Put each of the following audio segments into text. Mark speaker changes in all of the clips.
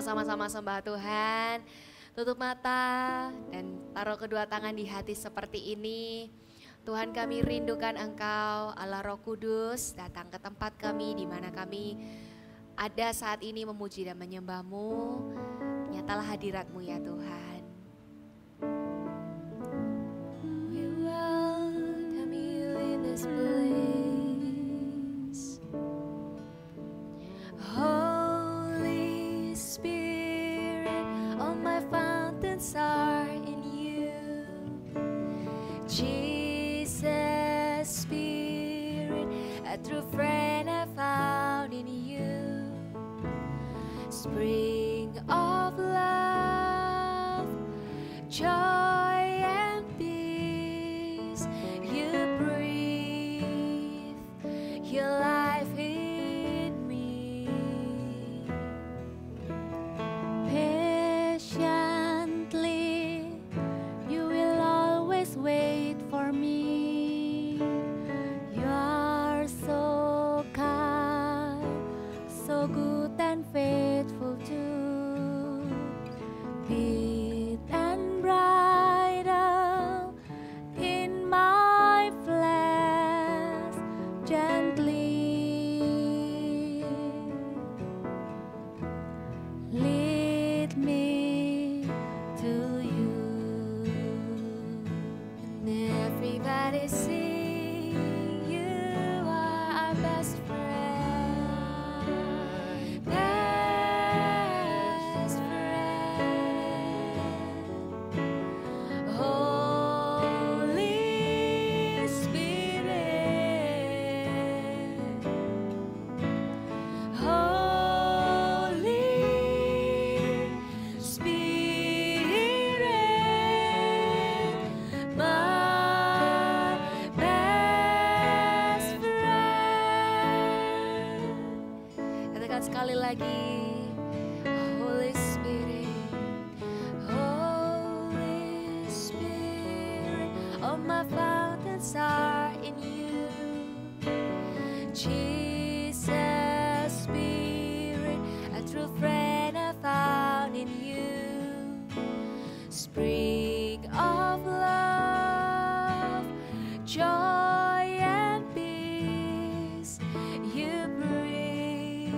Speaker 1: sama-sama sembah Tuhan. Tutup mata dan taruh kedua tangan di hati seperti ini. Tuhan, kami rindukan Engkau, Allah Roh Kudus, datang ke tempat kami di mana kami ada saat ini memuji dan menyembah-Mu. Nyatalah hadirat-Mu ya Tuhan. We welcome you in this place. Holy Spirit, all my fountains are in you. Jesus, Spirit, a true friend I found in you. Spring of love, joy and peace, you breathe your life in me. Patiently, you will always wait for me. You are so kind, so good and faithful too. Beat and bridle in my flesh gently. Lead me to you. And everybody sing, you are our best friend. Best friend. Holy Spirit. Holy Spirit, my best friend. Katakan sekali lagi, Holy Spirit, Holy Spirit, all my fountains are in you. Jesus, Spirit, a true friend I found in you. Spring of love, joy and peace, you breathe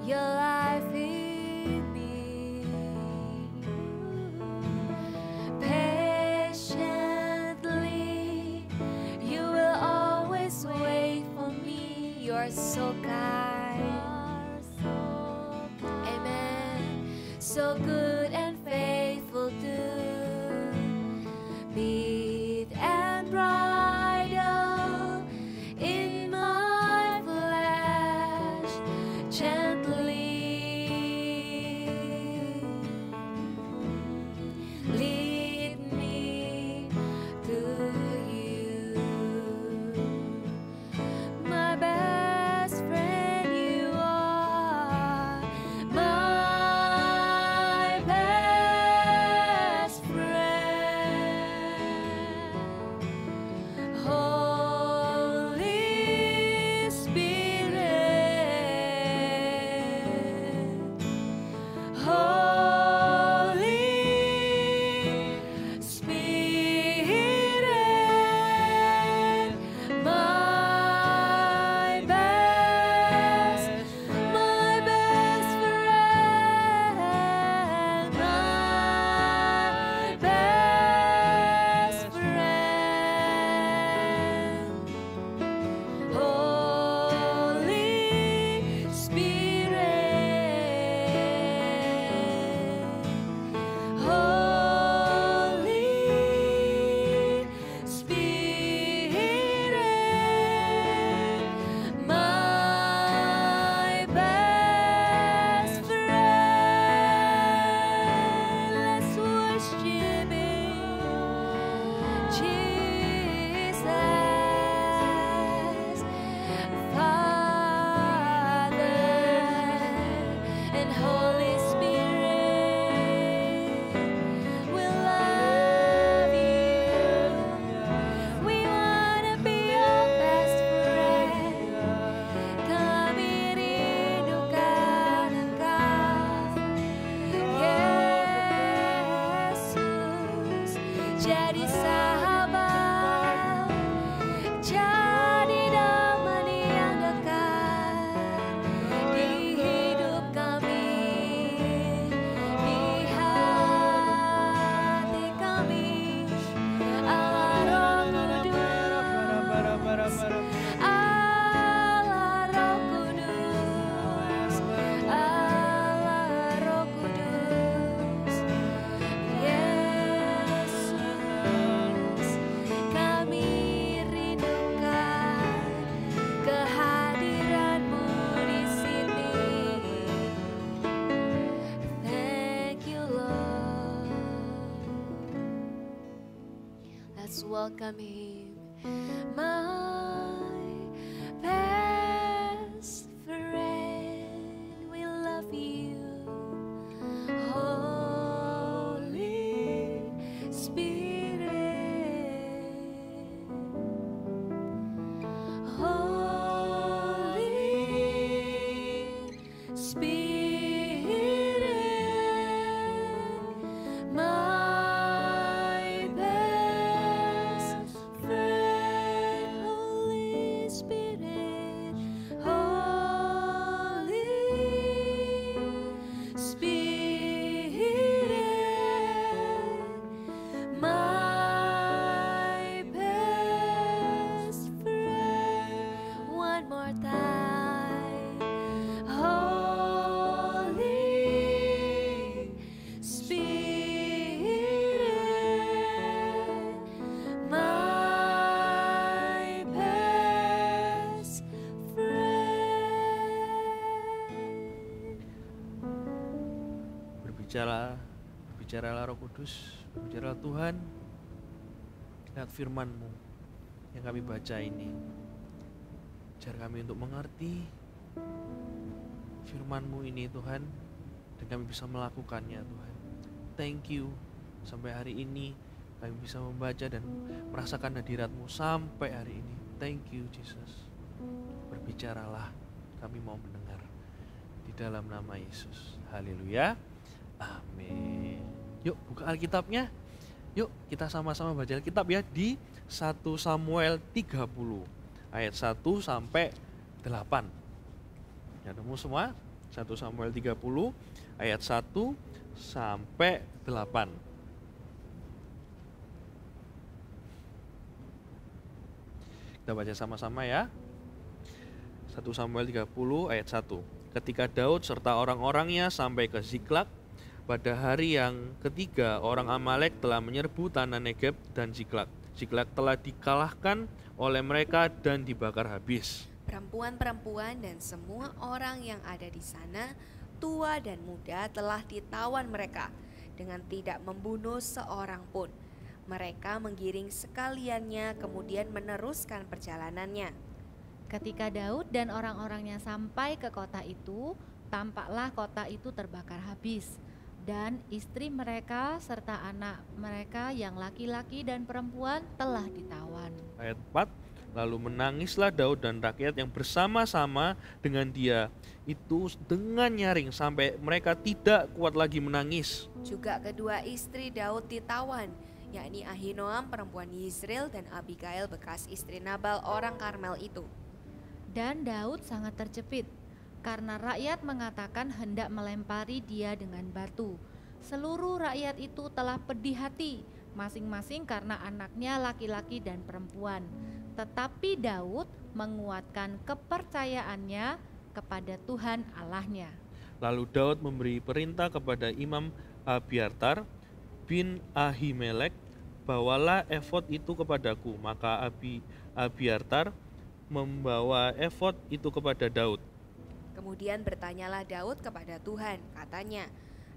Speaker 1: your life in me. Patiently, you will always wait for me. jadi sahabat, jadi teman yang dekat di hidup kami, di hati kami. Allah Roh Kudus, Allah Roh Kudus, Allah Roh Kudus, Yesus, kami rindukan kehadiran-Mu di sini. Thank you, Lord. Let's welcome Him, my best friend. We love you, Holy Spirit. Holy Spirit, my best friend. Holy Spirit, Holy Spirit, my best friend. One more time. Holy Spirit, my best friend.
Speaker 2: Berbicaralah Roh Kudus, berbicaralah Tuhan lewat firman-Mu yang kami baca ini. Ajar kami untuk mengerti firman-Mu ini Tuhan, dan kami bisa melakukannya Tuhan. Thank you, sampai hari ini kami bisa membaca dan merasakan hadirat-Mu sampai hari ini. Thank you Jesus. Berbicaralah, kami mau mendengar di dalam nama Yesus. Haleluya. Amin. Yuk buka Alkitabnya. Yuk kita sama-sama baca Alkitab ya, di 1 Samuel 30 ayat 1 sampai 8. Ya, nemu semua? 1 Samuel 30 ayat 1 sampai 8. Kita baca sama-sama ya. 1 Samuel 30 ayat 1. Ketika Daud serta orang-orangnya sampai ke Ziklag, pada hari yang ketiga orang Amalek telah menyerbu tanah Negeb dan Ziklag. Ziklag telah dikalahkan oleh mereka dan dibakar habis.
Speaker 1: Perempuan-perempuan dan semua orang yang ada di sana, tua dan muda, telah ditawan mereka dengan tidak membunuh seorang pun. Mereka menggiring sekaliannya kemudian meneruskan perjalanannya.
Speaker 3: Ketika Daud dan orang-orangnya sampai ke kota itu, tampaklah kota itu terbakar habis, dan istri mereka serta anak mereka yang laki-laki dan perempuan telah ditawan.
Speaker 2: Ayat 4. Lalu menangislah Daud dan rakyat yang bersama-sama dengan dia itu dengan nyaring sampai mereka tidak kuat lagi menangis.
Speaker 1: Juga kedua istri Daud ditawan, yakni Ahinoam perempuan Yizreel dan Abigail bekas istri Nabal orang Karmel itu.
Speaker 3: Dan Daud sangat terjepit, karena rakyat mengatakan hendak melempari dia dengan batu. Seluruh rakyat itu telah pedih hati, masing-masing karena anaknya laki-laki dan perempuan. Tetapi Daud menguatkan kepercayaannya kepada Tuhan Allahnya.
Speaker 2: Lalu Daud memberi perintah kepada Imam Abiatar bin Ahimelek, bawalah efod itu kepadaku. Maka Abiatar membawa efod itu kepada Daud.
Speaker 1: Kemudian bertanyalah Daud kepada Tuhan, katanya,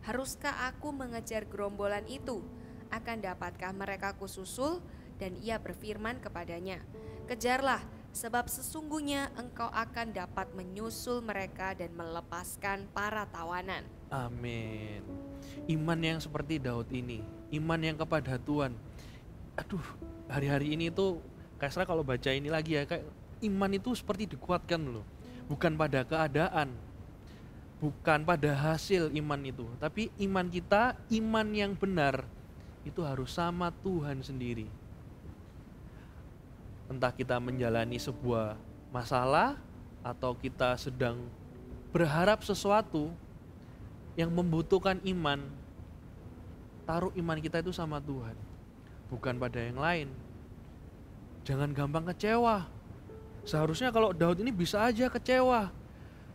Speaker 1: haruskah aku mengejar gerombolan itu? Akan dapatkah mereka kususul? Dan ia berfirman kepadanya, kejarlah, sebab sesungguhnya engkau akan dapat menyusul mereka dan melepaskan para tawanan.
Speaker 2: Amin. Iman yang seperti Daud ini, iman yang kepada Tuhan. Aduh, hari-hari ini tuh Kaisra kalau baca ini lagi ya, kayak iman itu seperti dikuatkan loh. Bukan pada keadaan, bukan pada hasil iman itu, tapi iman kita, iman yang benar, itu harus sama Tuhan sendiri. Entah kita menjalani sebuah masalah atau kita sedang berharap sesuatu yang membutuhkan iman, taruh iman kita itu sama Tuhan, bukan pada yang lain. Jangan gampang kecewa. Seharusnya kalau Daud ini bisa aja kecewa,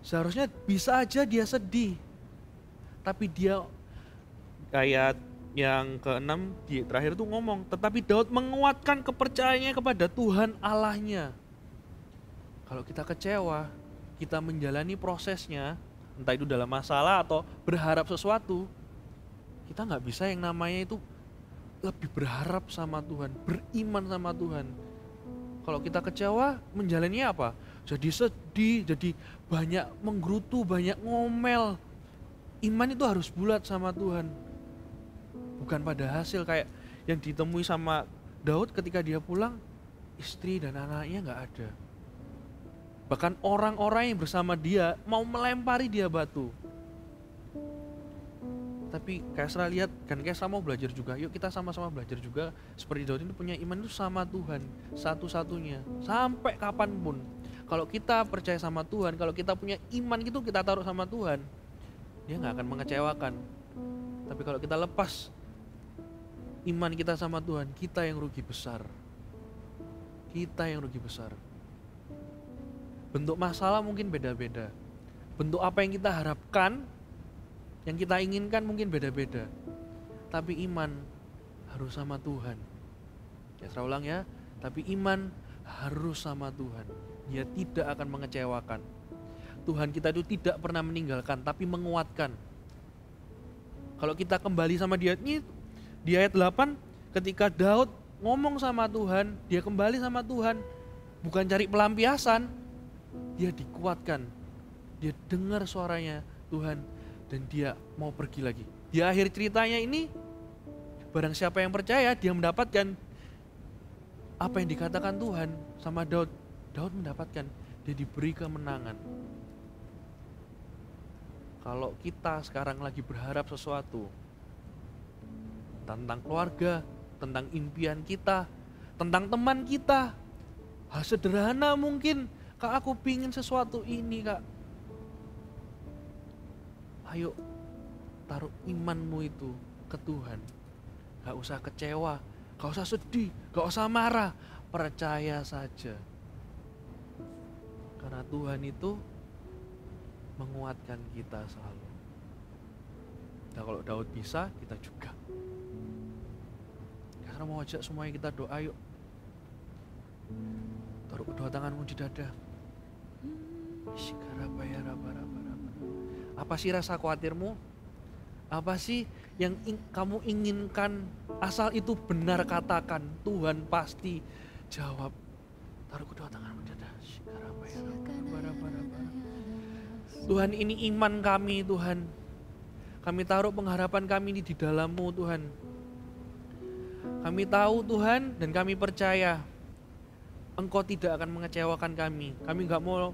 Speaker 2: seharusnya bisa aja dia sedih, tapi dia ayat yang ke-6 di terakhir tuh ngomong, tetapi Daud menguatkan kepercayaannya kepada Tuhan Allahnya. Kalau kita kecewa, kita menjalani prosesnya, entah itu dalam masalah atau berharap sesuatu, kita nggak bisa yang namanya itu lebih berharap sama Tuhan, beriman sama Tuhan. Kalau kita kecewa, menjalani apa? Jadi sedih, jadi banyak menggerutu, banyak ngomel. Iman itu harus bulat sama Tuhan, bukan pada hasil kayak yang ditemui sama Daud ketika dia pulang, istri dan anaknya nggak ada. Bahkan orang-orang yang bersama dia mau melempari dia batu. Tapi Kaisra lihat, kan Kaisra mau belajar juga, yuk kita sama-sama belajar juga seperti Daud ini punya iman itu sama Tuhan, satu-satunya, sampai kapanpun. Kalau kita percaya sama Tuhan, kalau kita punya iman gitu kita taruh sama Tuhan, dia nggak akan mengecewakan. Tapi kalau kita lepas iman kita sama Tuhan, kita yang rugi besar. Kita yang rugi besar. Bentuk masalah mungkin beda-beda. Bentuk apa yang kita harapkan, yang kita inginkan mungkin beda-beda. Tapi iman harus sama Tuhan. Ya, saya ulang ya. Tapi iman harus sama Tuhan. Dia tidak akan mengecewakan. Tuhan kita itu tidak pernah meninggalkan, tapi menguatkan. Kalau kita kembali sama dia, ini di ayat 8, ketika Daud ngomong sama Tuhan, dia kembali sama Tuhan, bukan cari pelampiasan, dia dikuatkan, dia dengar suaranya Tuhan, dan dia mau pergi lagi. Di akhir ceritanya ini, barang siapa yang percaya, dia mendapatkan apa yang dikatakan Tuhan sama Daud. Daud mendapatkan, dia diberi kemenangan. Kalau kita sekarang lagi berharap sesuatu, tentang keluarga, tentang impian kita, tentang teman kita, hal sederhana mungkin, Kak aku pingin sesuatu ini Kak. Ayo taruh imanmu itu ke Tuhan. Gak usah kecewa, gak usah sedih, gak usah marah, percaya saja. Karena Tuhan itu menguatkan kita selalu. Nah kalau Daud bisa, kita juga. Karena mau ajak semuanya kita doa yuk. Taruh kedua tanganmu di dada. Apa sih rasa khawatirmu? Apa sih yang kamu inginkan? Asal itu benar katakan, Tuhan pasti jawab. Taruh kedua tanganmu di dada. Tuhan, ini iman kami Tuhan. Kami taruh pengharapan kami ini di dalam-Mu Tuhan. Kami tahu Tuhan dan kami percaya Engkau tidak akan mengecewakan kami. Kami gak mau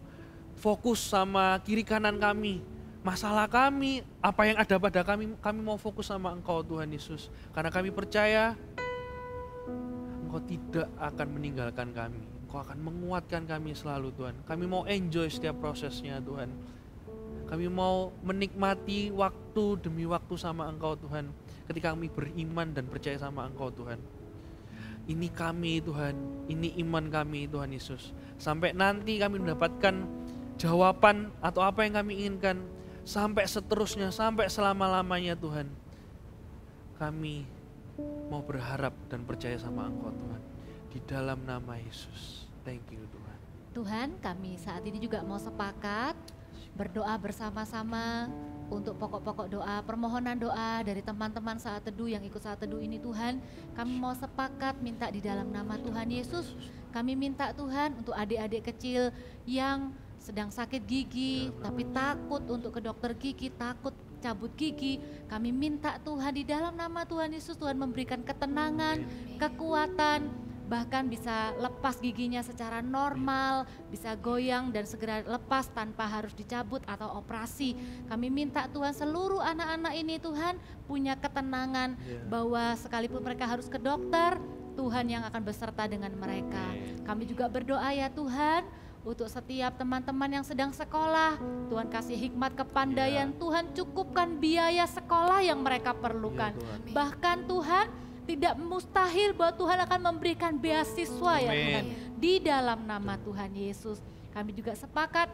Speaker 2: fokus sama kiri kanan kami, masalah kami, apa yang ada pada kami mau fokus sama Engkau Tuhan Yesus. Karena kami percaya Engkau tidak akan meninggalkan kami. Engkau akan menguatkan kami selalu Tuhan. Kami mau enjoy setiap prosesnya Tuhan. Kami mau menikmati waktu demi waktu sama Engkau Tuhan. Ketika kami beriman dan percaya sama Engkau Tuhan. Ini kami Tuhan, ini iman kami Tuhan Yesus. Sampai nanti kami mendapatkan jawaban atau apa yang kami inginkan. Sampai seterusnya, sampai selama-lamanya Tuhan. Kami mau berharap dan percaya sama Engkau Tuhan. Di dalam nama Yesus. Thank you Tuhan.
Speaker 3: Tuhan, kami saat ini juga mau sepakat berdoa bersama-sama untuk pokok-pokok doa, permohonan doa dari teman-teman saat teduh yang ikut saat teduh ini Tuhan. Kami mau sepakat minta di dalam nama Tuhan Yesus. Kami minta Tuhan untuk adik-adik kecil yang sedang sakit gigi tapi takut untuk ke dokter gigi, takut cabut gigi. Kami minta Tuhan di dalam nama Tuhan Yesus, Tuhan memberikan ketenangan, kekuatan, bahkan bisa lepas giginya secara normal, bisa goyang dan segera lepas tanpa harus dicabut atau operasi. Kami minta Tuhan seluruh anak-anak ini Tuhan punya ketenangan bahwa sekalipun mereka harus ke dokter, Tuhan yang akan beserta dengan mereka. Kami juga berdoa ya Tuhan, untuk setiap teman-teman yang sedang sekolah, Tuhan kasih hikmat kepandaian, Tuhan cukupkan biaya sekolah yang mereka perlukan. Bahkan Tuhan, tidak mustahil bahwa Tuhan akan memberikan beasiswa ya Tuhan, di dalam nama Tuhan Yesus. Kami juga sepakat,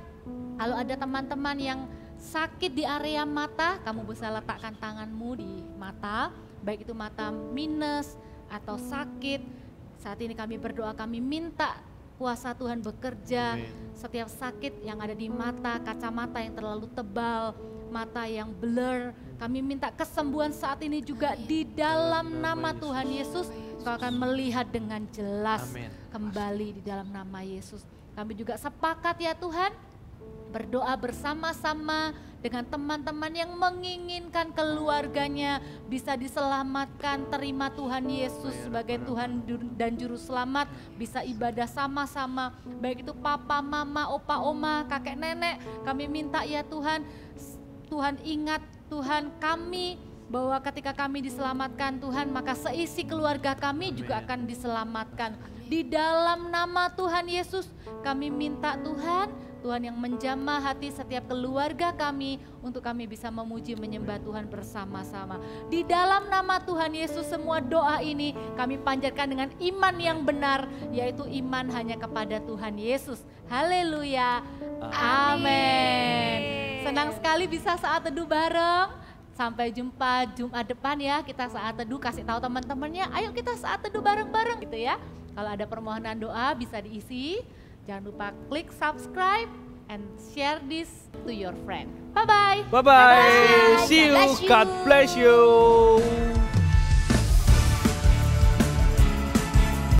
Speaker 3: kalau ada teman-teman yang sakit di area mata, kamu bisa letakkan tanganmu di mata, baik itu mata minus atau sakit. Saat ini kami berdoa, kami minta kuasa Tuhan bekerja. Setiap sakit yang ada di mata, kacamata yang terlalu tebal, mata yang blur, kami minta kesembuhan saat ini juga di dalam nama Tuhan Yesus. Kau akan melihat dengan jelas kembali di dalam nama Yesus. Kami juga sepakat ya Tuhan, berdoa bersama-sama dengan teman-teman yang menginginkan keluarganya bisa diselamatkan, terima Tuhan Yesus sebagai Tuhan dan Juru Selamat, bisa ibadah sama-sama, baik itu papa, mama, opa, oma, kakek, nenek. Kami minta ya Tuhan, Tuhan ingat Tuhan kami, bahwa ketika kami diselamatkan Tuhan, maka seisi keluarga kami juga akan diselamatkan. Di dalam nama Tuhan Yesus kami minta Tuhan, Tuhan yang menjamah hati setiap keluarga kami untuk kami bisa memuji menyembah Tuhan bersama-sama. Di dalam nama Tuhan Yesus semua doa ini kami panjatkan dengan iman yang benar, yaitu iman hanya kepada Tuhan Yesus. Haleluya. Amin. Senang sekali bisa saat teduh bareng. Sampai jumpa Jumat depan ya, kita saat teduh kasih tahu teman-temannya, ayo kita saat teduh bareng-bareng gitu ya. Kalau ada permohonan doa bisa diisi. Jangan lupa klik subscribe and share this to your friend. Bye-bye.
Speaker 2: Bye-bye. See you. God bless you.